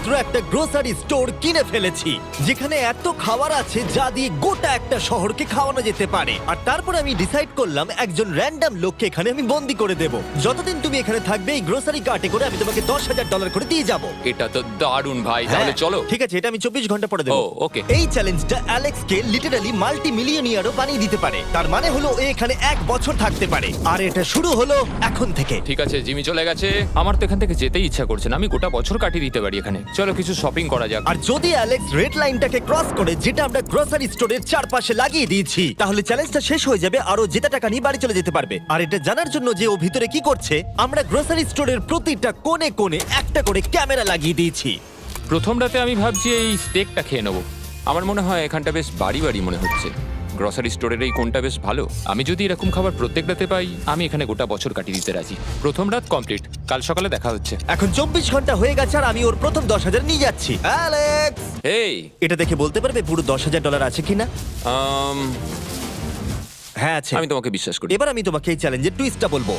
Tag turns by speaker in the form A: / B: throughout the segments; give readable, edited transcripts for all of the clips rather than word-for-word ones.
A: মাত্র একটা grocery store কিনে ফেলেছি যেখানে এত খাবার আছে যা দিয়ে গোটা একটা শহরকে খাওয়ানো যেতে পারে। আর তারপর আমি ডিসাইড করলাম একজন র্যান্ডম লোককে এখানে আমি বন্দি করে দেব। যতদিন তুমি এখানে থাকবে এই গ্রোসারি কার্টে করে আমি তোমাকে $10,000 করে দিয়ে যাবো।
B: এটা তো দারুণ ভাই, তাহলে চলো।
A: ঠিক আছে, এটা আমি 24 ঘন্টা পরে দেবো।
B: ও, okay.
A: এই চ্যালেঞ্জটা অ্যালেক্সকে লিটারালি মাল্টি মিলিয়নিয়ারও বানিয়ে দিতে পারে। তার মানে হলো ও এখানে 1 বছর থাকতে পারে। আর এটা শুরু হলো এখন থেকে।
B: ঠিক আছে, জিমি চলে গেছে। আমার তো এখান থেকে যেতেই ইচ্ছা করছে না। আমি গোটা বছর কাটিয়ে দিতে পারি এখানে। চলো কিছু শপিং করা যাক।
A: আর যদি অ্যালেক্স রেড লাইনটাকে ক্রস করে, যেটা আমরা গ্রোসারি স্টোরের চারপাশে লাগিয়ে দিয়েছি, তাহলে চ্যালেঞ্জটা শেষ হয়ে যাবে আর ও জেতা টাকা নিয়ে বাড়ি চলে যেতে পারবে। আর এটা জানার জন্য যে ও ভিতরে কি করছে, আমরা গ্রোসারি স্টোরের প্রতিটা কোণে কোণে একটা করে ক্যামেরা লাগিয়ে দিয়েছি।
B: প্রথম রাতে আমি ভাবছি এই স্টেকটা খেয়ে নেবো। আমার মনে হয় এখানটা বেশ বাড়ি বাড়ি মনে হচ্ছে। গ্রসারি স্টোরের এই কোনটা বেশ ভালো। আমি যদি এরকম খাবার প্রত্যেক রাতে পাই, আমি এখানে গোটা বছর কাটিয়ে দিতে রাজি। প্রথম রাত কমপ্লিট, কাল সকালে দেখা হচ্ছে।
A: এখন 24 ঘন্টা হয়ে গেছে আর আমি ওর প্রথম 10,000 নিয়ে যাচ্ছি। অ্যালেক্স,
B: এই
A: এটা দেখে বলতে পারবে পুরো $10,000 আছে কিনা? হ্যাঁ আছে।
B: আমি তোমাকে বিশ্বাস করি।
A: এবার আমি তোমাকে এই চ্যালেঞ্জের টুইস্টটা বলবো।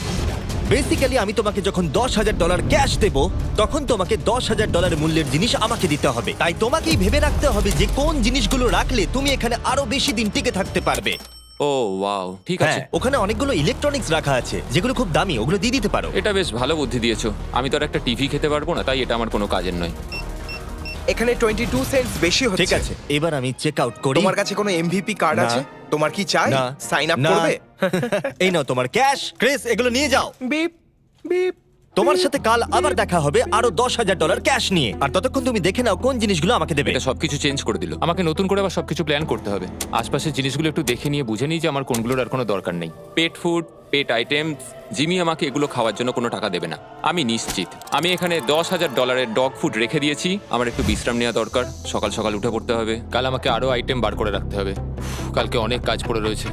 A: বেসিক্যালি আমি তোমাকে যখন $10,000 ক্যাশ দেব, তখন তোমাকে $10,000 মূল্যের জিনিস আমাকে দিতে হবে। তাই তোমাকেই ভেবে রাখতে হবে যে কোন জিনিসগুলো রাখলে তুমি এখানে আরো বেশি দিন টিকে থাকতে পারবে।
B: ও ওয়াও, ঠিক আছে।
A: হ্যাঁ, ওখানে অনেকগুলো ইলেকট্রনিক্স রাখা আছে যেগুলো খুব দামি, ওগুলো দিয়ে দিতে পারো।
B: এটা বেশ ভালো বুদ্ধি দিয়েছো। আমি তো আর একটা টিভি খেতে পারবো না, তাই এটা আমার কোনো কাজের নয়।
C: এখানে 22 সেন্টস বেশি হচ্ছে।
A: ঠিক আছে, এবার আমি চেক আউট করি।
C: তোমার কাছে কোনো এমভিপি কার্ড
A: না।
C: আছে? তোমার কি চাই?
A: না।
C: সাইন আপ
A: না।
C: করবে?
A: এই নাও তোমার ক্যাশ। ক্রিস, এগুলো নিয়ে যাও।
C: Beep beep.
A: তোমার সাথে কাল আবার দেখা হবে আরো $10,000 ক্যাশ নিয়ে। আর ততক্ষণ তুমি দেখে নাও কোন জিনিসগুলো আমাকে দেবে।
B: এটা সবকিছু চেঞ্জ করে দিল। আমাকে নতুন করে আবার সবকিছু প্ল্যান করতে হবে। আশপাশের জিনিসগুলো একটু দেখে নিয়ে বুঝে নিই যে আমার কোনগুলোর আর কোনো দরকার নেই। পেট ফুড, পেট আইটেমস, জিমি আমাকে এগুলো খাওয়ার জন্য কোনো টাকা দেবে না, আমি নিশ্চিত। আমি এখানে $10,000 ডগ ফুড রেখে দিয়েছি। আমার একটু বিশ্রাম নেওয়া দরকার। সকাল সকাল উঠে পড়তে হবে। কাল আমাকে আরো আইটেম বার করে রাখতে হবে। কালকে অনেক কাজ পড়ে রয়েছে।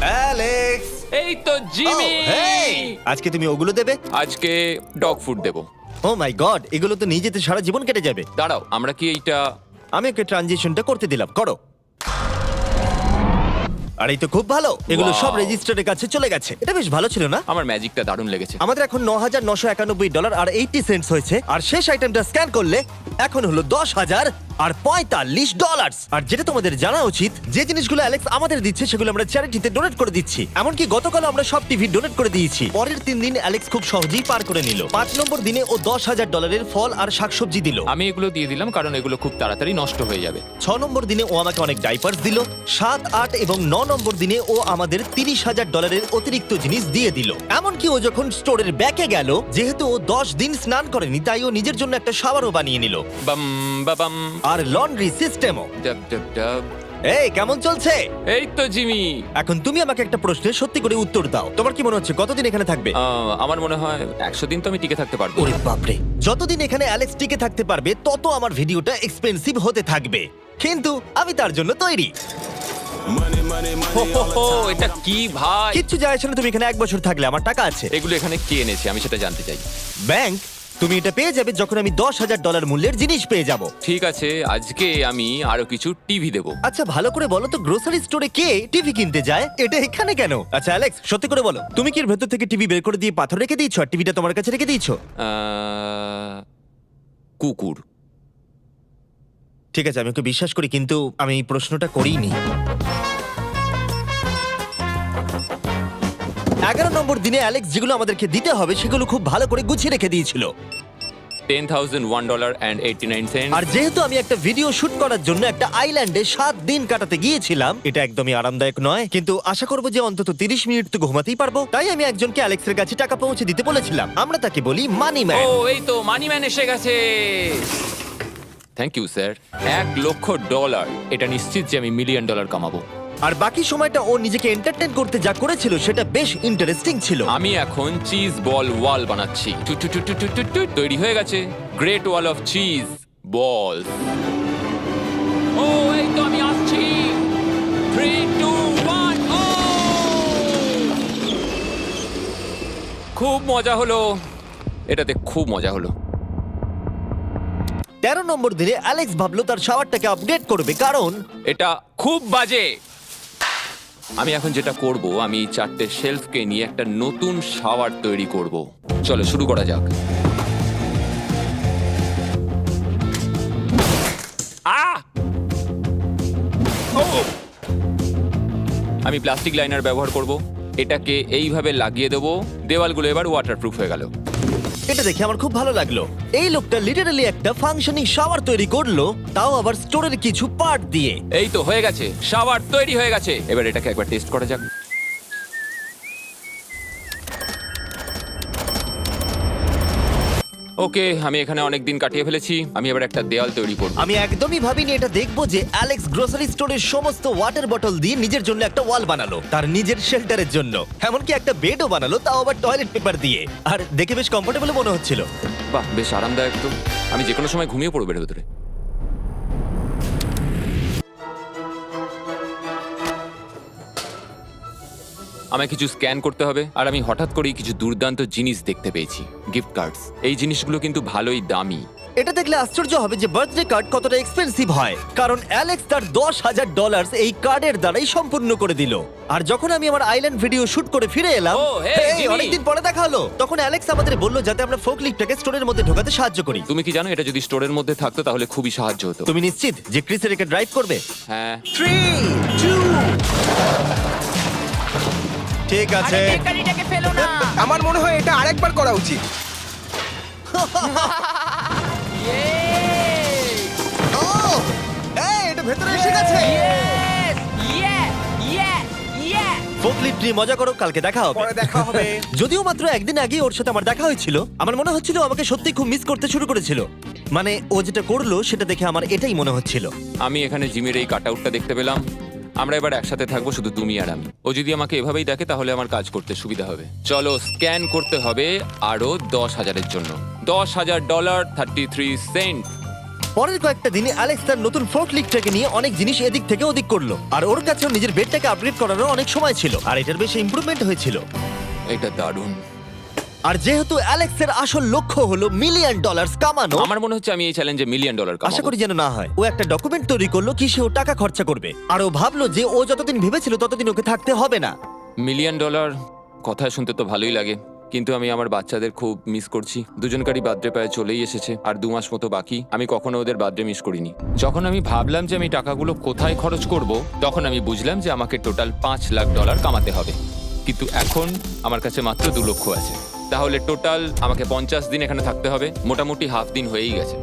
A: অ্যালেক্স,
B: এই তো জিমি।
A: Oh, hey! আজকে তুমি ওগুলো দেবে?
B: আজকে ডগ ফুড দেবো।
A: ও মাই গড, এগুলো তো নিয়ে যেতে সারা জীবন কেটে যাবে।
B: দাঁড়াও, আমরা কি এইটা
A: আমি ওকে ট্রানজিশনটা করতে দিলাম, করো। আর এই তো খুব ভালো, এগুলো
B: Wow!
A: সব রেজিস্টারের কাছে চলে গেছে। এটা বেশ ভালো ছিল না?
B: আমার ম্যাজিকটা দারুণ লেগেছে।
A: আমাদের এখন $9,991 আর 80 সেন্টস হয়েছে। আর শেষ আইটেমটা স্ক্যান করলে এখন হলো $10,045। আর যেটা তোমাদের জানা উচিত, যে জিনিসগুলো অ্যালেক্স আমাদের দিচ্ছে সেগুলো আমরা চ্যারিটিতে ডোনেট করে দিচ্ছি। এমনকি গতকাল আমরা সব টিভি ডোনেট করে দিয়েছি। পরের 3 দিন অ্যালেক্স খুব সহজেই পার করে নিল। 5 নম্বর দিনে ও $10,000 ফল আর শাকসবজি দিল।
B: আমি এগুলো দিয়ে দিলাম কারণ এগুলো খুব তাড়াতাড়ি নষ্ট হয়ে যাবে।
A: 6 নম্বর দিনে ও আমাকে অনেক ডাইপার্স দিল। 7, 8 এবং 9 নম্বর দিনে ও আমাদের $30,000 অতিরিক্ত জিনিস দিয়ে দিল। এমনকি ও যখন স্টোরের ব্যাকে গেল, যেহেতু ও 10 দিন স্নান করেনি, তাই ও নিজের জন্য একটা শাওয়ারও বানিয়ে নিল।
B: বাম বাবাম,
A: আর লন্ড্রি সিস্টেমও।
B: ডাব ডাব ডাব।
A: এই কেমন চলছে?
B: এই তো জিমি।
A: এখন তুমি আমাকে একটা প্রশ্নের সত্যি করে উত্তর দাও। তোমার কি মনে হচ্ছে কতদিন এখানে থাকবে?
B: আমার মনে হয় 100 দিন তো আমি টিকে থাকতে পারবো।
A: ওরে বাপরে, যতদিন এখানে অ্যালেক্স টিকে থাকতে পারবে তত আমার ভিডিওটা এক্সপেন্সিভ হতে থাকবে। কিন্তু আমি তার জন্য তৈরি।
B: হো, হো, হো, এটা কি ভাই?
A: কিচ্ছু যায় আসে না তুমি এখানে 1 বছর থাকলে, আমার টাকা আছে।
B: এগুলো এখানে কে এনেছে আমি সেটা জানতে চাই।
A: ব্যাংক, তুমি এটা পেয়ে যাবে যখন আমি $10,000 মূল্যের জিনিস পেয়ে যাব।
B: ঠিক আছে, আজকে আমি আরো কিছু টিভি দেবো।
A: আচ্ছা ভালো করে বলো তো, গ্রোসারি স্টোরে কে টিভি কিনতে যায়? এটা এখানে কেন? আচ্ছা অ্যালেক্স, সত্যি করে বলো, তুমি কি এর ভেতর থেকে টিভি বের করে দিয়ে পাথর রেখে দিয়েছো আর টিভিটা তোমার কাছে রেখে দিয়েছো?
B: কুকুর।
A: ঠিক আছে, আমি ওকে বিশ্বাস করি, কিন্তু আমি এই প্রশ্নটা করিনি। 11 নম্বর দিনে অ্যালেক্স যেগুলো আমাদেরকে দিতে হবে সেগুলো খুব ভালো করে গুছিয়ে রেখে দিয়েছিল।
B: $10,001.89।
A: আর যেহেতু আমি একটা ভিডিও শুট করার জন্য একটা আইল্যান্ডে 7 দিন কাটাতে গিয়েছিলাম, এটা একদমই আরামদায়ক নয়, কিন্তু আশা করবো যে অন্তত 30 মিনিট তো ঘুমাতেই পারবো। তাই আমি একজনকে অ্যালেক্সের কাছে টাকা পৌঁছে দিতে বলেছিলাম। আমরা তাকে বলি মানি
B: ও
A: ম্যান।
B: এই তো মানি ম্যান এসে গেছে। Thank you sir. $1,00,000। এটা নিশ্চিত যে আমি $1 মিলিয়ন কামাবো।
A: আর বাকি সময়টা ও নিজেকে এন্টারটেইন করতে যা করেছিল সেটা বেশ ইন্টারেস্টিং ছিল।
B: আমি এখন চিজ বল ওয়াল বানাচ্ছি। টু টু টু টু টু টু টু, তৈরি হয়ে গেছে great wall of cheese ball. ও এই তো আমি আসছি। 3, 2, 1 ও খুব মজা হলো, এটাতে খুব মজা হলো।
A: 13 নম্বর দিনে অ্যালেক্স ভাবলো তার শাওয়ারটাকে আপডেট করবে, কারণ
B: এটা খুব বাজে। আমি এখন যেটা করব, আমি এই 4টে শেলফকে নিয়ে একটা নতুন শাওয়ার তৈরি করব। চলো শুরু করা যাক। আমি প্লাস্টিক লাইনার ব্যবহার করব, এটাকে এইভাবে লাগিয়ে দেবো, দেওয়ালগুলো এবার ওয়াটারপ্রুফ হয়ে গেল।
A: এটা দেখে আমার খুব ভালো লাগলো। এই লোকটা লিটারালি একটা ফাংশনিং শাওয়ার তৈরি করলো, তাও আবার স্টোরের কিছু পার্ট দিয়ে।
B: এই তো হয়ে গেছে, শাওয়ার তৈরি হয়ে গেছে। এবার এটাকে একবার টেস্ট করা যাক। ওকে, আমি এখানে অনেক দিন কাটিয়ে ফেলেছি, আমি এবার একটা দেওয়াল তৈরি করব।
A: আমি একদমই ভাবিনি এটা দেখবো যে অ্যালেক্স গ্রোসারি স্টোরের সমস্ত ওয়াটার বটল দিয়ে নিজের জন্য একটা ওয়াল বানালো, তার নিজের শেল্টারের জন্য। এমনকি একটা বেডও বানালো, তাও আবার টয়লেট পেপার দিয়ে। আর দেখে বেশ কমফোর্টেবল মনে হচ্ছিল।
B: বাহ, বেশ আরামদায়ক তো। আমি যে কোনো সময় ঘুমিয়ে পড়বো এর ভেতরে। আমায় কিছু স্ক্যান করতে হবে, আর আমি হঠাৎ করেই কিছু দুর্দান্ত জিনিস দেখতে পেয়েছি, গিফট কার্ডস। এই জিনিসগুলো কিন্তু ভালোই দামি।
A: এটা দেখলে আশ্চর্য হবে যে বার্থডে কার্ড কতটা এক্সপেন্সিভ হয়, কারণ অ্যালেক্স তার $10,000 এই কার্ডের দ্বারাই সম্পূর্ণ করে দিল। আর যখন আমি আমার আইল্যান্ড ভিডিও শুট করে ফিরে এলাম,
B: ও, hey, জিমি।
A: অনেকদিন পরে দেখা হলো, তখন অ্যালেক্স আমাদের বললো যাতে আমরা ফোকলিফটটাকে স্টোরের মধ্যে ঢোকাতে সাহায্য করি।
B: তুমি কি জানো, এটা যদি স্টোরের মধ্যে থাকতো তাহলে খুবই সাহায্য হতো।
A: তুমি নিশ্চিত যে ক্রিসের একে ড্রাইভ করবে?
B: হ্যাঁ।
A: 3, 2 ঠিক আছে।
D: গাড়িটাকে ফেলো না।
C: আমার মনে হয় এটা আরেকবার করা উচিত।
A: ও এই এটা ভেতরে এসে গেছে। ফোকলিফট নিয়ে মজা করো, কালকে দেখা হবে।
C: পরে দেখা হবে।
A: যদিও মাত্র একদিন আগে ওর সাথে আমার দেখা হয়েছিল, আমার মনে হচ্ছিল আমাকে সত্যি খুব মিস করতে শুরু করেছিল। মানে ও যেটা করলো সেটা দেখে আমার এটাই মনে হচ্ছিল।
B: আমি এখানে জিমির এই কাটআউটটা দেখতে পেলাম। আমরা এবার একসাথে থাকবো, শুধু তুমি আর আমি। ও যদি আমাকে এভাবেই দেখে তাহলে আমার কাজ করতে সুবিধা হবে। চলো, স্ক্যান করতে হবে আরো 10,000-এর জন্য। $10,000 33 সেন্ট।
A: পরের কয়েকটা দিনে অ্যালেক্স তার নতুন ফোকলিফটটাকে নিয়ে অনেক জিনিস এদিক থেকে ওদিক করলো, আর ওর কাছেও নিজের বেডটাকে আপগ্রেড করারও অনেক সময় ছিল, আর এটার বেশ ইমপ্রুভমেন্ট হয়েছিল।
B: এটা দারুণ।
A: আর যেহেতু অ্যালেক্সের আসল লক্ষ্য হলো $1,000,000 কামানো,
B: আমার মনে হচ্ছে আমি এই চ্যালেঞ্জে $1 মিলিয়ন
A: আশা
B: কামাবো।
A: করি যেন না হয়। ও একটা ডকুমেন্ট তৈরি করলো কিসে ও টাকা খরচা করবে, আর ও ভাবলো যে ও যতদিন ভেবেছিল ততদিন ওকে থাকতে হবে না।
B: $1 মিলিয়ন কথা শুনতে তো ভালোই লাগে, কিন্তু আমি আমার বাচ্চাদের খুব মিস করছি। দুজনকারই বার্থডে প্রায় চলেই এসেছে, আর 2 মাস মতো বাকি। আমি কখনো ওদের বার্থডে মিস করিনি। যখন আমি ভাবলাম যে আমি টাকাগুলো কোথায় খরচ করব, তখন আমি বুঝলাম যে আমাকে টোটাল $5 লাখ কামাতে হবে। কিন্তু এখন আমার কাছে মাত্র 2 লক্ষ আছে। তাহলে টোটাল আমাকে 50 দিন এখানে থাকতে হবে। মোটামুটি হাফ দিন হয়েই গেছে।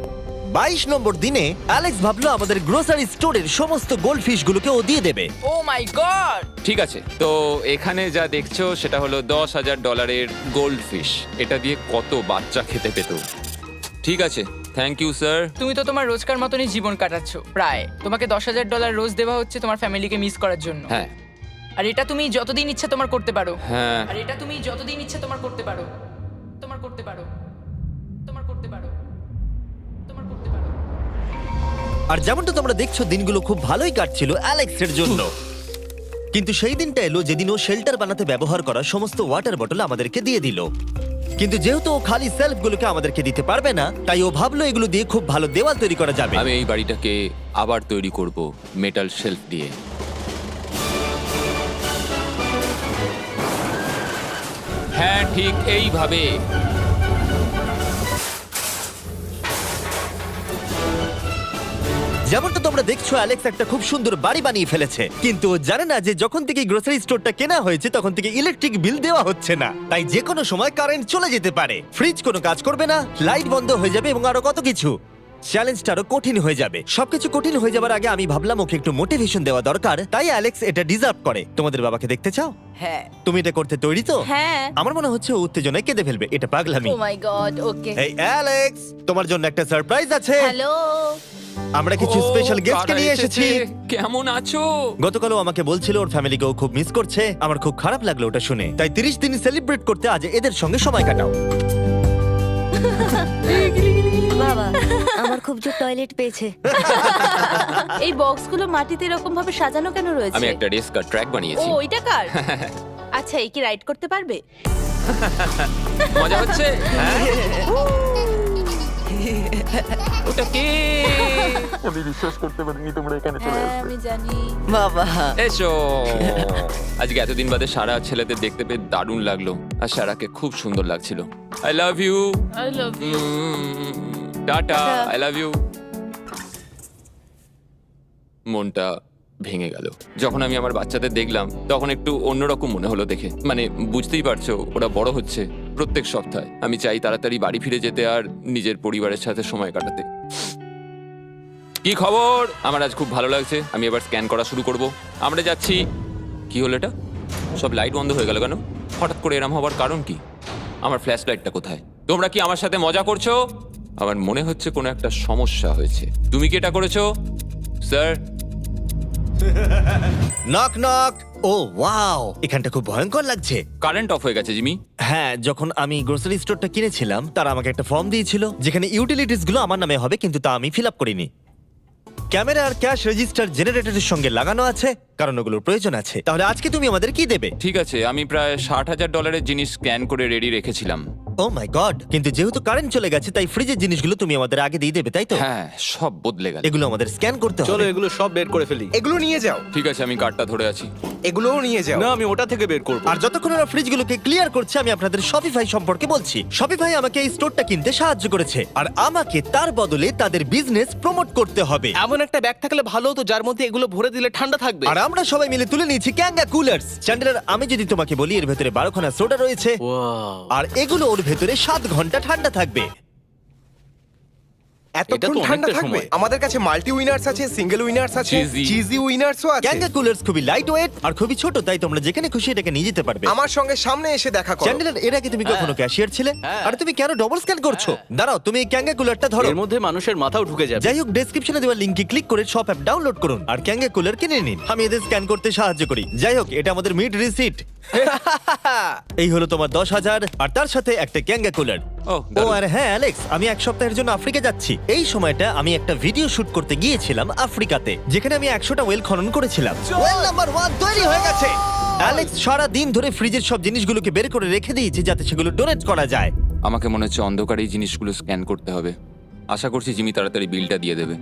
A: 22 নম্বর দিনে অ্যালেক্স ভাবলো আমাদের গ্রোসারি স্টোরের সমস্ত গোল্ড ফিশ গুলোকে ও দিয়ে দেবে।
D: ও মাই গড।
B: ঠিক আছে, তো এখানে যা দেখছো সেটা হলো $10,000 গোল্ড ফিশ। এটা দিয়ে কত বাচ্চা খেতে পেত। ঠিক আছে, থ্যাংক ইউ স্যার।
D: তুমি তো তোমার রোজকার মতনই জীবন কাটাচ্ছ প্রায়। তোমাকে $10,000 রোজ দেওয়া হচ্ছে তোমার ফ্যামিলিকে মিস করার জন্য।
B: হ্যাঁ
D: আর এটা তুমি যতদিন ইচ্ছা তোমার করতে পারো।
B: হ্যাঁ।
D: আর এটা তুমি যতদিন ইচ্ছা তোমার করতে পারো। তোমার করতে পারো। তোমার করতে পারো। তোমার করতে পারো।
A: আর যেমনটা তোমরা দেখছো দিনগুলো খুব ভালোই কাটছিল অ্যালেক্সের জন্য, কিন্তু সেই দিনটা এলো যেদিন ও শেল্টার বানাতে ব্যবহার করা সমস্ত ওয়াটার বটল আমাদেরকে দিয়ে দিল। কিন্তু যেহেতু ও খালি সেলফগুলোকে আমাদেরকে দিতে পারবে না, তাই ও ভাবলো এগুলো দিয়ে খুব ভালো দেওয়াল তৈরি করা যাবে।
B: আমি এই বাড়িটাকে আবার তৈরি করব মেটাল শেলফ দিয়ে। হ্যাঁ, ঠিক এইভাবে।
A: যেমনটা তোমরা দেখছো অ্যালেক্স একটা খুব সুন্দর বাড়ি বানিয়ে ফেলেছে, কিন্তু ও জানে না যে যখন থেকে গ্রোসারি স্টোরটা কেনা হয়েছে তখন থেকে ইলেকট্রিক বিল দেওয়া হচ্ছে না, তাই যে কোনো সময় কারেন্ট চলে যেতে পারে, ফ্রিজ কোনো কাজ করবে না, লাইট বন্ধ হয়ে যাবে এবং আরো কত কিছু। চ্যালেঞ্জটা আরো কঠিন হয়ে যাবে। সবকিছু কঠিন হয়ে যাবার আগে আমি ভাবলাম ওকে একটু মোটিভেশন দেওয়া দরকার, তাই অ্যালেক্স এটা ডিজার্ভ করে। তোমাদের বাবাকে দেখতে চাও?
E: হ্যাঁ।
A: তুমি এটা করতে তৈরি তো?
E: হ্যাঁ।
A: আমার মনে হচ্ছে ও উত্তেজনায় কেঁদে ফেলবে, এটা পাগলামি।
E: ও মাই গড, ওকে।
A: এই অ্যালেক্স, তোমার জন্য একটা সারপ্রাইজ আছে।
E: হ্যালো।
A: আমরা কিছু
B: ও,
A: স্পেশাল গেস্টকে
B: কারা
A: নিয়ে এসেছি।
B: কেমন আছো?
A: গতকালও আমাকে বলছিল ওর ফ্যামিলিকেও খুব মিস করছে। আমার খুব খারাপ লাগলো ওটা শুনে, তাই 30 দিন সেলিব্রেট করতে আজ এদের সঙ্গে সময় কাটাও।
E: বাবা, আমার খুব জোর টয়লেট পেয়েছে। এই বক্সগুলো মাটিতে এরকম ভাবে সাজানো কেন রয়েছে?
B: আমি একটা রেস কার ট্র্যাক
E: ও,
B: বানিয়েছি।
E: ওইটা কার? আচ্ছা, এই কি রাইড করতে পারবে?
B: মজা হচ্ছে? হ্যাঁ। ওটা কে? আমি বিশ্বাস করতে পারিনি তোমরা এখানে চলে
E: হ্যাঁ,
B: আসবে।
E: আমি জানি।
F: বাবা,
B: এসো। আজকে এতদিন বাদে সারা ছেলেদের দেখতে পেয়ে দারুণ লাগলো, আর সারাকে খুব সুন্দর লাগছিল। I love you.
E: I love you.
B: Tata. I love you. মনটা ভেঙে গেল। যখন আমি আমার বাচ্চাদের দেখলাম তখন একটু অন্যরকম মনে হলো দেখে। মানে বুঝতেই পারছো, ওরা বড় হচ্ছে প্রত্যেক সপ্তাহে। আমি চাই তাড়াতাড়ি বাড়ি ফিরে যেতে আর নিজের পরিবারের সাথে সময় কাটাতে। কি খবর? আমার আজ খুব ভালো লাগছে। আমি এবার স্ক্যান করা শুরু করব। আমরা যাচ্ছি। কি হলো এটা? সব লাইট বন্ধ হয়ে গেল কেন? হঠাৎ করে এরম হবার কারণ কি? আমার ফ্ল্যাশ লাইটটা কোথায়? তোমরা কি আমার সাথে মজা করছো? আমার মনে হচ্ছে কোনো একটা সমস্যা হয়েছে। তুমি কি এটা করেছো, sir?
A: Knock knock. Oh wow, এখানটা খুব ভয়ঙ্কর লাগছে।
B: কারেন্ট অফ হয়ে গেছে জিমি।
A: হ্যাঁ, যখন আমি গ্রোসারি স্টোরটা কিনেছিলাম তারা আমাকে একটা ফর্ম দিয়েছিল যেখানে ইউটিলিটিস গুলো আমার নামে হবে, কিন্তু তা আমি ফিল আপ করিনি। ক্যামেরা আর ক্যাশ রেজিস্টার জেনারেটরের সঙ্গে লাগানো আছে, কারণ ওগুলোর প্রয়োজন আছে। তাহলে আজকে তুমি আমাদের কি দেবে?
B: ঠিক আছে, আমি প্রায় $60,000 জিনিস স্ক্যান করে রেডি রেখেছিলাম।
A: ও মাই গড, কিন্তু যেহেতু কারেন্ট চলে গেছে তাই ফ্রিজের জিনিসগুলো তুমি আমাদের আগে দিয়ে দেবে, তাই তো?
B: হ্যাঁ, সব বদলে গেল।
A: এগুলো আমাদের স্ক্যান করতে
F: চলো
A: হবে।
F: এগুলো সব বের করে ফেলি।
C: এগুলো নিয়ে যাও,
B: ঠিক আছে, আমি কার্ডটা ধরে আছি।
C: এগুলোও নিয়ে যাও।
F: না, আমি ওটা থেকে বের করবো।
A: আর যতক্ষণ ওরা ফ্রিজগুলোকে ক্লিয়ার করছে আমি আপনাদের শপিফাই সম্পর্কে বলছি। শপিফাই আমাকে এই স্টোরটা কিনতে সাহায্য করেছে আর আমাকে তার বদলে তাদের বিজনেস প্রমোট করতে হবে।
F: এমন একটা ব্যাগ থাকলে ভালো হতো যার মধ্যে এগুলো ভরে দিলে ঠান্ডা থাকবে।
A: আর আমরা সবাই মিলে তুলে নিয়েছি ক্যাঙ্গা কুলার্স। চ্যান্ডেলার, আমি যদি তোমাকে বলি এর ভেতরে 12খানা সোডা রয়েছে
F: Wow!
A: আর এগুলো ওর ভেতরে 7 ঘন্টা ঠান্ডা থাকবে।
F: এটা
C: এতক্ষণ
F: তো
C: ঠান্ডা
F: অনেকটা
C: থাকবে?
F: সময়।
C: আমাদের কাছে মাল্টি উইনার্স আছে, সিঙ্গেল উইনার্স আছে,
B: Cheesy।
C: চিজি উইনার্সও আছে।
A: ক্যাঙ্গা কুলার্স খুবই লাইট ওয়েট আর খুবই ছোট, তাই তোমরা যেখানে খুশি এটাকে নিয়ে যেতে পারবে।
C: আমার সঙ্গে সামনে এসে দেখা করো।
A: চ্যান্ডেলার, এর আগে তুমি কখনো ক্যাশিয়ার ছিলে?
F: হ্যাঁ।
A: আর তুমি কেন ডবল স্ক্যান করছো? দাঁড়াও, তুমি এই ক্যাঙ্গা কুলারটা ধরো।
F: এর মধ্যে মানুষের মাথাও ঢুকে যাবে।
A: যাই হোক, ডেসক্রিপশনে দেওয়া লিংকে ক্লিক করে শপ অ্যাপ ডাউনলোড করুন আর ক্যাঙ্গা কুলার কিনে নিন। আমি এদের স্ক্যান করতে সাহায্য করি। যাই হোক, এটা আমাদের মিড রিসিট। এই হলো তোমার 10,000 আর তার সাথে একটা ক্যাঙ্গা কুলার।
B: ও,
A: ও
B: দারুণ।
A: আর হ্যাঁ অ্যালেক্স, আমি এক সপ্তাহের জন্য আফ্রিকা যাচ্ছি। এই সময়টা আমি একটা ভিডিও শুট করতে গিয়েছিলাম আফ্রিকাতে, যেখানে আমি 100টা ওয়েল খনন করেছিলাম। ওয়েল নাম্বার 1 তৈরি হয়ে গেছে। অ্যালেক্স সারা দিন ধরে ফ্রিজের সব জিনিসগুলোকে বের করে রেখে দিয়েছে যাতে সেগুলো ডোনেট করা যায়।
B: আমাকে মনে হচ্ছে অন্ধকারে এই জিনিসগুলো স্ক্যান করতে হবে। আশা করছি জিমি তাড়াতাড়ি বিলটা দিয়ে দেবে।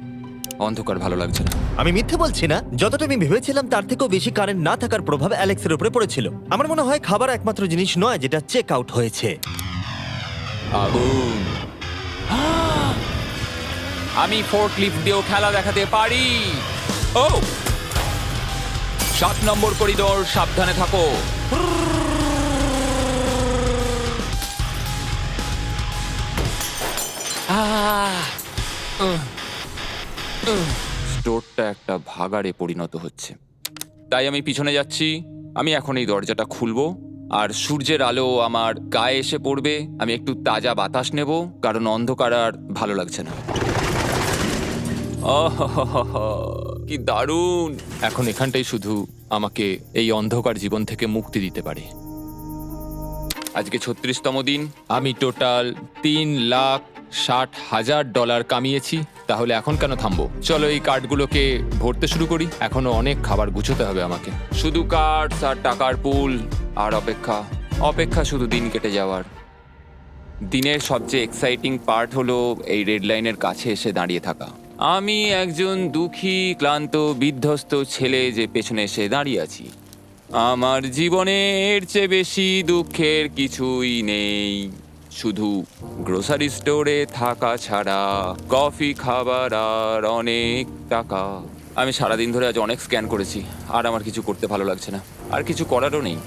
B: অন্ধকার ভালো লাগছে না।
A: আমি মিথ্যে বলছি না, যতটা আমি ভেবেছিলাম তার থেকেও বেশি কারেন্ট না থাকার প্রভাব অ্যালেক্সের উপরে পড়েছিল। আমার মনে হয় খাবার একমাত্র জিনিস নয় যেটা চেক আউট হয়েছে।
B: আগুন! আমি ফোর্কলিফট দিয়েও খেলা দেখাতে পারি। ও, 7 নম্বর করিডোর, সাবধানে থাকো। স্টোরটা একটা ভাগাড়ে পরিণত হচ্ছে, তাই আমি পিছনে যাচ্ছি। আমি এখন এই দরজাটা খুলবো আর সূর্যের আলো আমার গায়ে এসে পড়বে। আমি একটু তাজা বাতাস নেব, কারণ অন্ধকার আর ভালো লাগছে না। আহাহাহা, কি দারুণ! এখন এখানটাই শুধু আমাকে এই অন্ধকার জীবন থেকে মুক্তি দিতে পারে। আজকে 36তম দিন। আমি টোটাল $3,60,000 কামিয়েছি। তাহলে এখন কেন থামবো? চলো এই কার্ডগুলোকে ভরতে শুরু করি। এখনো অনেক খাবার গুছোতে হবে আমাকে। শুধু কার্ডস আর টাকার পুল আর অপেক্ষা, অপেক্ষা, শুধু দিন কেটে যাওয়ার। দিনের সবচেয়ে এক্সাইটিং পার্ট হলো এই রেড লাইনের কাছে এসে দাঁড়িয়ে থাকা। আমি একজন দুঃখী, ক্লান্ত, বিধ্বস্ত ছেলে যে পেছনে এসে দাঁড়িয়ে আছি। আমার জীবনে এর চেয়ে বেশি দুঃখের কিছুই নেই, শুধু গ্রোসারি স্টোরে থাকা ছাড়া, কফি খাবার আর অনেক টাকা। আমি সারাদিন ধরে আজ অনেক স্ক্যান করেছি আর আমার কিছু করতে ভালো লাগছে না। আর কিছু করারও নেই।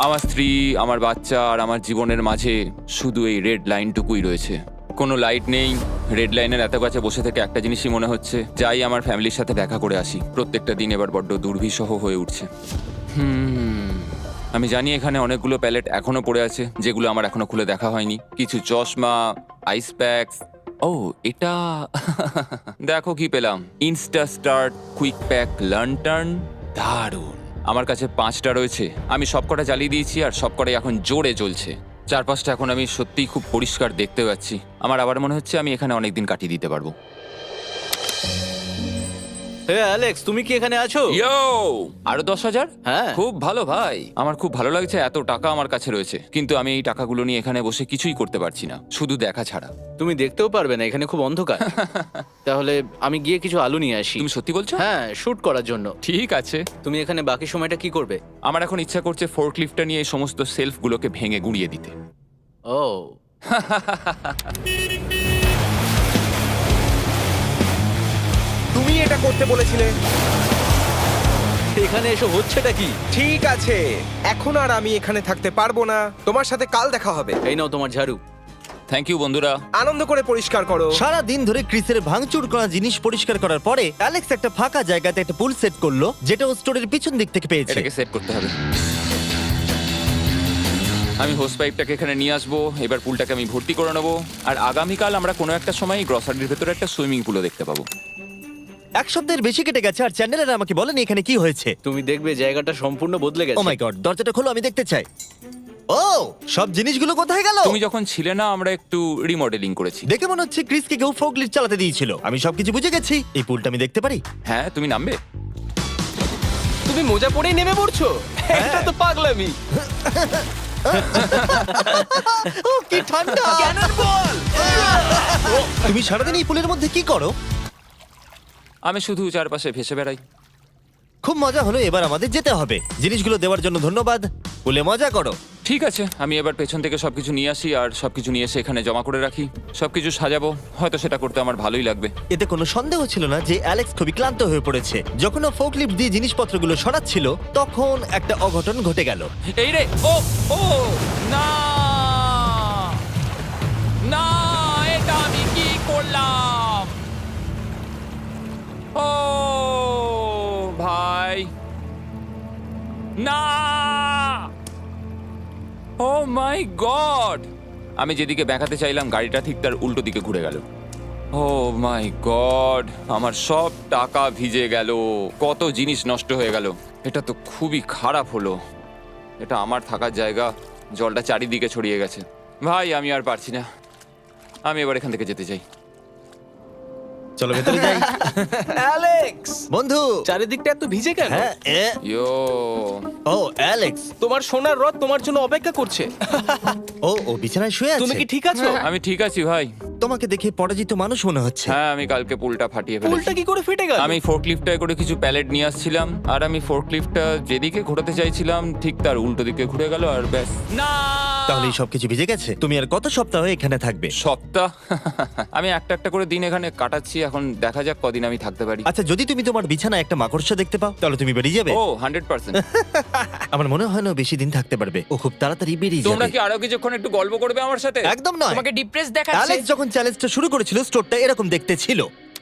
B: আমার স্ত্রী, আমার বাচ্চা আর আমার জীবনের মাঝে শুধু এই রেড লাইনটুকুই রয়েছে। কোনো লাইট নেই। রেড লাইনের এত কাছে বসে থেকে একটা জিনিসই মনে হচ্ছে, যাই আমার ফ্যামিলির সাথে দেখা করে আসি। প্রত্যেকটা দিন এবার বড্ড দুর্বিষহ হয়ে উঠছে। আমি জানি এখানে অনেকগুলো প্যালেট এখনো পড়ে আছে যেগুলো আমার এখনো খুলে দেখা হয়নি। কিছু চশমা, আইস প্যাকস। ও, এটা দেখো কি পেলাম, ইনস্টা স্টার্ট কুইক প্যাক লান্টার্ন। দারুণ! আমার কাছে 5টা রয়েছে। আমি সবকটা জ্বালিয়ে দিয়েছি আর সবকটাই এখন জোরে জ্বলছে। চারপাশটা এখন আমি সত্যিই খুব পরিষ্কার দেখতে পাচ্ছি। আমার আবার মনে হচ্ছে আমি এখানে অনেকদিন কাটিয়ে দিতে পারবো।
F: হে অ্যালেক্স, তুমি কি এখানে আছো?
B: ইয়ো, আরো 10,000?
F: হ্যাঁ।
B: খুব ভালো ভাই, আমার খুব ভালো লাগছে। এত টাকা আমার কাছে রয়েছে, কিন্তু আমি এই টাকাগুলো নিয়ে এখানে বসে কিছুই করতে পারছি না, শুধু দেখা ছাড়া।
F: তুমি দেখতেও পারবে না, এখানে খুব অন্ধকার। তাহলে আমি গিয়ে কিছু আলু নিয়ে আসি।
B: তুমি সত্যি বলছো?
F: হ্যাঁ, শুট করার জন্য।
B: ঠিক আছে।
F: তুমি এখানে বাকি সময়টা কি করবে?
B: আমার এখন ইচ্ছা করছে ফোর্কলিফটটা নিয়ে এই সমস্ত সেলফগুলোকে ভেঙে গুঁড়িয়ে দিতে।
F: ও,
C: তুমি এটা করতে বলেছিলে।
F: এখানে এসে হচ্ছেটা কি?
C: ঠিক আছে, এখন আর আমি এখানে থাকতে পারবো না। তোমার সাথে কাল দেখা হবে।
F: এই নাও তোমার ঝাড়ু।
B: থ্যাংক ইউ বন্ধুরা।
C: আনন্দ করে পরিষ্কার করো।
A: সারা দিন ধরে ক্রিসের ভাঙচুর করা জিনিস পরিষ্কার করার পরে অ্যালেক্স একটা ফাঁকা জায়গাতে একটা পুল সেট করলো, যেটা ও স্টোরের পিছন দিক থেকে পেয়েছে।
B: এটাকে সেট করতে হবে। আমি হোস পাইপটাকে এখানে নিয়ে আসবো, এবার পুলটাকে আমি ভর্তি করে নেবো, আর আগামীকাল আমরা কোনো একটা সময় গ্রসারির ভেতরে একটা সুইমিং পুলও দেখতে পাবো।
A: এক সপ্তাহের বেশি কেটে গেছে আর চ্যান্ডেলার আমাকে বলেনি এখানে কি হয়েছে।
F: তুমি দেখবে জায়গাটা সম্পূর্ণ বদলে
A: ও
F: গেছে।
A: মাই গড, দরজাটা খোলো, আমি দেখতে চাই। ও, সব জিনিসগুলো কোথায় গেল?
B: তুমি যখন ছিলে না, আমরা একটু রিমডেলিং করেছি।
A: দেখে মনে হচ্ছে ক্রিসকে কেউ ফোকলিফট চালাতে দিয়েছিল। আমি সবকিছু বুঝে গেছি। এই পুলটা আমি দেখতে পারি?
B: হ্যাঁ, তুমি নামবে?
C: তুমি মোজা পরেই নেমে পড়ছো?
F: এটা তো পাগলামি।
A: ও, কি ঠান্ডা! তুমি সারাদিন এই পুলের মধ্যে কি করো?
B: আমি শুধু চারপাশে ভেসে বেড়াই।
A: খুব মজা হলো, এবার আমাদের যেতে হবে। জিনিসগুলো দেওয়ার জন্য ধন্যবাদ। পুলে মজা করো।
B: ঠিক আছে, আমি এবার পেছন থেকে সবকিছু নিয়ে আসি আর সবকিছু নিয়ে এসে এখানে জমা করে রাখি। সবকিছু সাজাবো, হয়তো সেটা করতে আমার ভালোই লাগবে।
A: এতে কোনো সন্দেহ ছিল না যে অ্যালেক্স খুবই ক্লান্ত হয়ে পড়েছে। যখন ও ফোকলিফট দিয়ে জিনিসপত্রগুলো সরাচ্ছিল, তখন একটা অঘটন ঘটে গেল।
B: এই রে, ও ও না না, এটা আমি কি করলাম? ও ভাই, না! ও মাই গড! আমি যেদিকে ব্যাকাতে চাইলাম, গাড়িটা ঠিক তার উল্টো দিকে ঘুরে গেল। ও মাই গড, আমার সব টাকা ভিজে গেল, কত জিনিস নষ্ট হয়ে গেল। এটা তো খুবই খারাপ হলো। এটা আমার থাকার জায়গা, জলটা চারিদিকে ছড়িয়ে গেছে। ভাই, আমি আর পারছি না, আমি এবার এখান থেকে যেতে চাই।
A: চলো ভেতরে যাই।
C: অ্যালেক্স,
A: বন্ধু।
C: চারিদিকটা এত ভিজে কেন?
A: হ্যাঁ,
B: ইয়ো,
A: ও অ্যালেক্স।
C: তোমার সোনার রথ তোমার জন্য অপেক্ষা করছে।
A: ও বিছানায় শুয়ে আছে।
C: তুমি কি ঠিক আছো?
B: আমি ঠিক আছি ভাই।
A: তোমাকে দেখে পরাজিত মানুষ মনে হচ্ছে।
B: হ্যাঁ, আমি কালকে পুলটা ফাটিয়ে
C: পুলটা
B: ফেলেছি।
C: কি করে ফেটে গেল?
B: আমি ফোর্কলিফটটায় করে কিছু প্যালেট নিয়ে আসছিলাম, আর আমি ফোর্কলিফটটা যেদিকে ঘোরাতে চাইছিলাম ঠিক তার উল্টো দিকে ঘুরে গেল, আর ব্যাস। না!
A: তাহলে এই সবকিছু ভিজে গেছে। তুমি আর কত সপ্তাহ এখানে থাকবে?
B: সপ্তাহ? আমি একটা একটা করে দিন এখানে কাটাচ্ছি, এখন দেখা যাক কদিন আমি থাকতে পারি।
A: আচ্ছা, যদি তুমি তোমার বিছানায় একটা মাকড়সা দেখতে পাও, তাহলে তুমি বেরিয়ে যাবে?
B: ও 100%।
A: আমার মনে হয় না ও বেশি দিন থাকতে পারবে। ও খুব তাড়াতাড়ি বেরিয়ে
B: তোমরা
A: যাবে।
B: কি আরো কিছুক্ষণ একটু গল্প করবে আমার সাথে?
A: একদম নয়।
D: তোমাকে ডিপ্রেস দেখাচ্ছে।
A: অ্যালেক্স যখন চ্যালেঞ্জটা শুরু করেছিল, স্টোরটা এরকম দেখতে ছিল,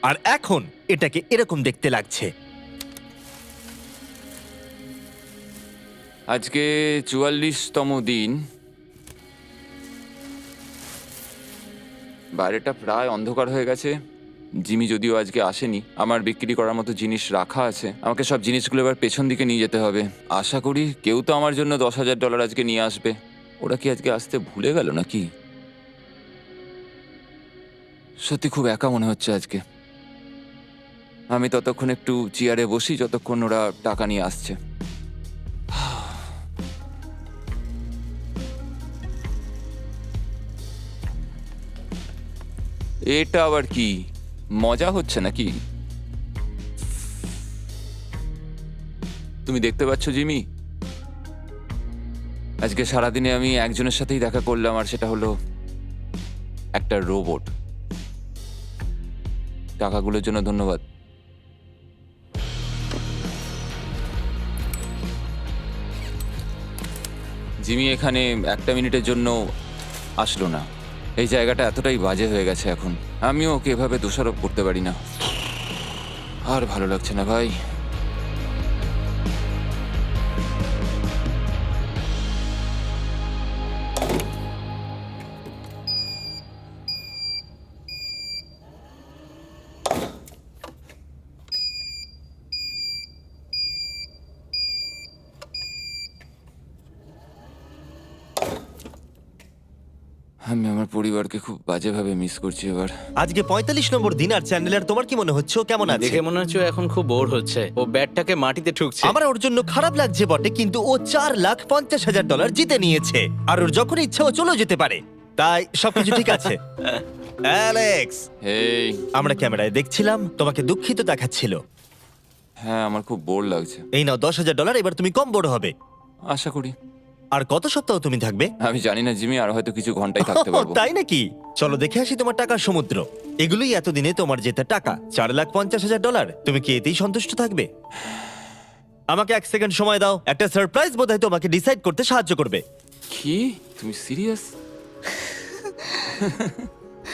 A: আর এখন এটাকে এরকম দেখতে লাগছে।
B: আজকে 44তম দিন। বাইরেটা প্রায় অন্ধকার হয়ে গেছে। জিমি যদিও আজকে আসেনি, আমার বিক্রি করার মতো জিনিস রাখা আছে। আমাকে সব জিনিসগুলো এবার পেছন দিকে নিয়ে যেতে হবে। আশা করি কেউ তো আমার জন্য $10,000 আজকে নিয়ে আসবে। ওরা কি আজকে আসতে ভুলে গেল নাকি? সত্যি খুব একা মনে হচ্ছে আজকে। আমি ততক্ষণ একটু চেয়ারে বসি যতক্ষণ ওরা টাকা নিয়ে আসছে। এটা আবার কি মজা হচ্ছে নাকি? তুমি দেখতে পাচ্ছ জিমি, আজকে সারাদিনে আমি একজনের সাথেই দেখা করলাম, আর সেটা হলো একটা রোবট। টাকাগুলোর জন্য ধন্যবাদ। জিমি এখানে একটা মিনিটের জন্য আসলো না। এই জায়গাটা এতটাই বাজে হয়ে গেছে এখন, আমিও ওকে এভাবে দোষারোপ করতে পারি না। আর ভালো লাগছে না ভাই। আমি আমার পরিবারকে খুব বাজেভাবে মিস করছি এবার।
A: আজকে 45 নম্বর দিন, আর চ্যান্ডেলার তোমার কি মনে হচ্ছে ও কেমন আছে?
F: দেখে মনে হচ্ছে ও এখন খুব বোর হচ্ছে। ও ব্যাটটাকে মাটিতে ঠুকছে।
A: আমার ওর জন্য খারাপ লাগছে বটে, কিন্তু ও $4,50,000 জিতে নিয়েছে, আর ওর যখন ইচ্ছা ও চলেও যেতে পারে। তাই সবকিছু ঠিক আছে। অ্যালেক্স,
B: এই,
A: আমরা ক্যামেরায় দেখছিলাম, তোমাকে দুঃখিত দেখাচ্ছিল।
B: হ্যাঁ, আমার খুব বোর লাগছে।
A: এই নাও $10,000, এবার তুমি কম বড় হবে।
B: আশা করি।
A: আর কত সপ্তাহ তুমি থাকবে?
B: আমি জানি না জিমি, আর হয়তো কিছু ঘন্টাই থাকতে পারবো।
A: তাই নাকি? চলো দেখে আসি তোমার টাকার সমুদ্র। এগুলোই এতদিনে তোমার জেতা টাকা, $4,50,000। তুমি কি এতেই সন্তুষ্ট থাকবে? আমাকে 1 সেকেন্ড সময় দাও। একটা সারপ্রাইজ বোধহয় তোমাকে ডিসাইড করতে সাহায্য করবে।
B: কি তুমি সিরিয়াস?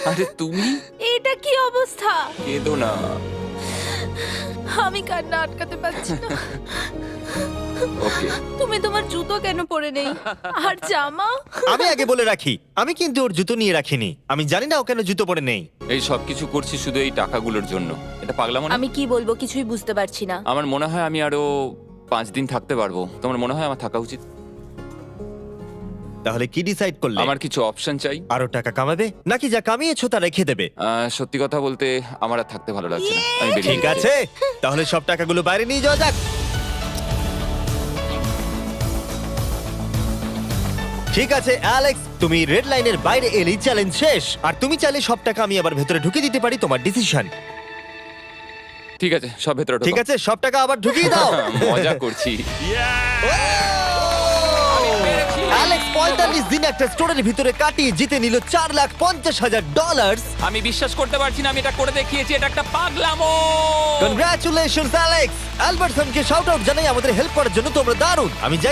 B: আরে তুমি
E: এটা কি অবস্থা?
B: কেঁদো না।
E: আমি কান্না আটকাতে পারছি না।
B: ওকে,
E: তুমি তোমার জুতো কেন পরে নেই? আর জামা?
A: আমি আগে বলে রাখি, আমি কিন্তু ওর জুতো নিয়ে রাখিনি। আমি জানি না ও কেন জুতো পরে নেই।
B: এই সব কিছু করছি শুধু এই টাকাগুলোর জন্য। এটা পাগলামো না?
E: আমি কি বলবো কিছুই বুঝতে পারছি না।
B: আমার মনে হয় আমি আরো 5 দিন থাকতে পারবো। তোমার মনে হয় আমার থাকা উচিত?
A: তাহলে কি ডিসাইড করলে?
B: আমার কিছু অপশন চাই।
A: আরো টাকা কামাবে নাকি যা কামিয়েছো তা রেখে দেবে?
B: সত্যি কথা বলতে আমার আর থাকতে ভালো লাগছে না। আমি বেরিয়ে
A: ঠিক
B: যাচ্ছি।
A: আছে, তাহলে সব টাকাগুলো বাইরে নিয়ে যাওয়া যাক। ঠিক আছে অ্যালেক্স, তুমি রেড লাইনের বাইরে এলেই চ্যালেঞ্জ শেষ। আর তুমি চাইলে সব টাকা আমি আবার ভেতরে ঢুকে দিতে পারি, তোমার ডিসিশন।
B: ঠিক আছে, সব ভেতরে ঢোকো।
A: ঠিক আছে, সব টাকা আবার ঢুকিয়ে দাও।
B: মজা করছি।
A: অ্যালেক্স 45 দিন একটা স্টোরের ভিতরে কাটিয়ে জিতে নিল $4,50,000।
B: আমি বিশ্বাস করতে পারছি না আমি এটা করে দেখিয়েছি। এটা একটা পাগলামো।
A: Congratulations Alex. অ্যালবার্টসনকে শাউট আউট জানাই, আমাদের হেল্প করার জন্য তোমরা দারুণ। আমি জানি